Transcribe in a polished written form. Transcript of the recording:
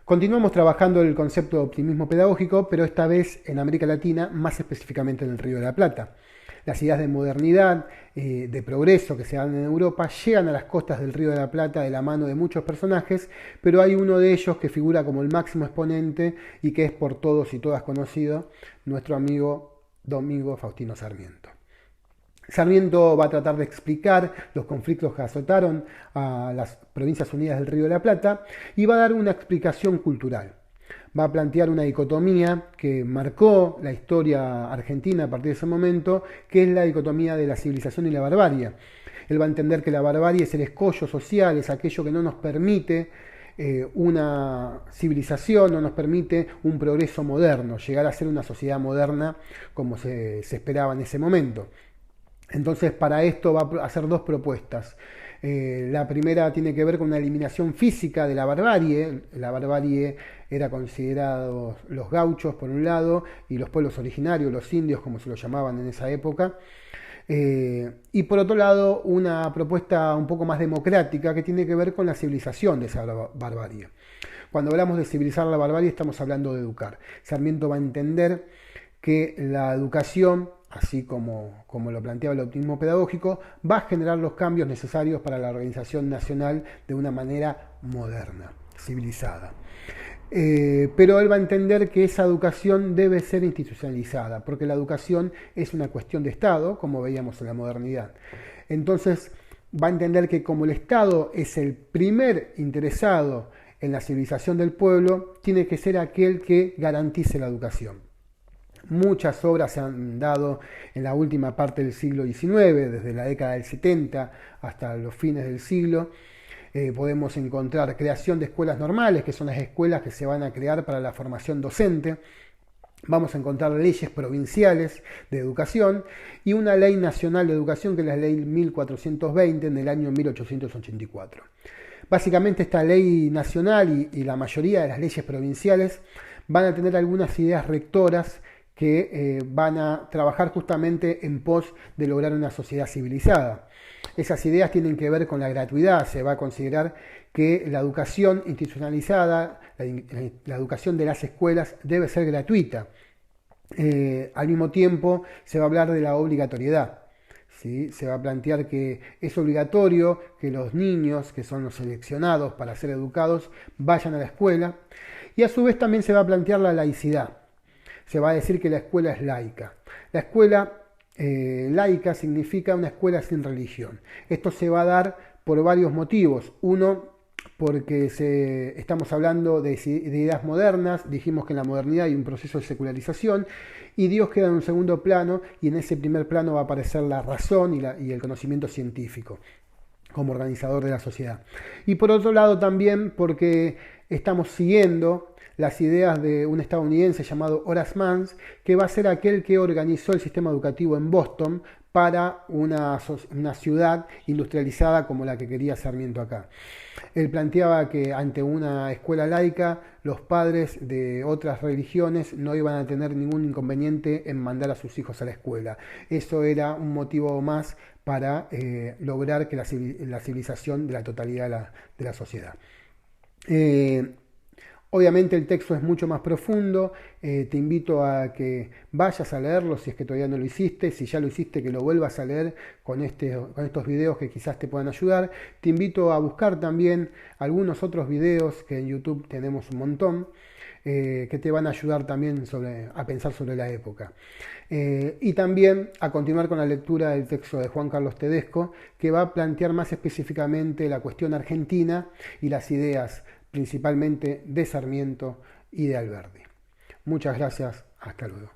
Continuamos trabajando el concepto de optimismo pedagógico, pero esta vez en América Latina, más específicamente en el Río de la Plata. Las ideas de modernidad, de progreso que se dan en Europa, llegan a las costas del Río de la Plata de la mano de muchos personajes, pero hay uno de ellos que figura como el máximo exponente y que es por todos y todas conocido, nuestro amigo Domingo Faustino Sarmiento. Sarmiento va a tratar de explicar los conflictos que azotaron a las Provincias Unidas del Río de la Plata y va a dar una explicación cultural. Va a plantear una dicotomía que marcó la historia argentina a partir de ese momento, que es la dicotomía de la civilización y la barbarie. Él va a entender que la barbarie es el escollo social, es aquello que no nos permite una civilización, no nos permite un progreso moderno, llegar a ser una sociedad moderna como se esperaba en ese momento. Entonces, para esto va a hacer dos propuestas. La primera tiene que ver con una eliminación física de la barbarie. La barbarie era considerado los gauchos por un lado y los pueblos originarios, los indios como se los llamaban en esa época. Y por otro lado, una propuesta un poco más democrática que tiene que ver con la civilización de esa barbarie. Cuando hablamos de civilizar la barbarie estamos hablando de educar. Sarmiento va a entender que la educación, así como lo planteaba el optimismo pedagógico, va a generar los cambios necesarios para la organización nacional de una manera moderna, civilizada. Pero él va a entender que esa educación debe ser institucionalizada, porque la educación es una cuestión de Estado, como veíamos en la modernidad. Entonces va a entender que como el Estado es el primer interesado en la civilización del pueblo, tiene que ser aquel que garantice la educación. Muchas obras se han dado en la última parte del siglo XIX, desde la década del 70 hasta los fines del siglo. Podemos encontrar creación de escuelas normales, que son las escuelas que se van a crear para la formación docente. Vamos a encontrar leyes provinciales de educación y una ley nacional de educación, que es la ley 1420 en el año 1884. Básicamente esta ley nacional y la mayoría de las leyes provinciales van a tener algunas ideas rectoras que van a trabajar justamente en pos de lograr una sociedad civilizada. Esas ideas tienen que ver con la gratuidad. Se va a considerar que la educación institucionalizada, la educación de las escuelas debe ser gratuita. Al mismo tiempo se va a hablar de la obligatoriedad. ¿Sí? Se va a plantear que es obligatorio que los niños, que son los seleccionados para ser educados, vayan a la escuela. Y a su vez también se va a plantear la laicidad. Se va a decir que la escuela es laica. La escuela laica significa una escuela sin religión. Esto se va a dar por varios motivos. Uno, porque estamos hablando de ideas modernas, dijimos que en la modernidad hay un proceso de secularización y Dios queda en un segundo plano, y en ese primer plano va a aparecer la razón y el conocimiento científico como organizador de la sociedad. Y por otro lado también porque estamos siguiendo las ideas de un estadounidense llamado Horace Mann, que va a ser aquel que organizó el sistema educativo en Boston para una ciudad industrializada como la que quería Sarmiento acá. Él planteaba que ante una escuela laica, los padres de otras religiones no iban a tener ningún inconveniente en mandar a sus hijos a la escuela. Eso era un motivo más para lograr que la civilización de la totalidad de la sociedad. Obviamente el texto es mucho más profundo, te invito a que vayas a leerlo si es que todavía no lo hiciste, si ya lo hiciste que lo vuelvas a leer con estos videos que quizás te puedan ayudar. Te invito a buscar también algunos otros videos que en YouTube tenemos un montón, que te van a ayudar también a pensar sobre la época. Y también a continuar con la lectura del texto de Juan Carlos Tedesco, que va a plantear más específicamente la cuestión argentina y las ideas principalmente de Sarmiento y de Alberdi. Muchas gracias, hasta luego.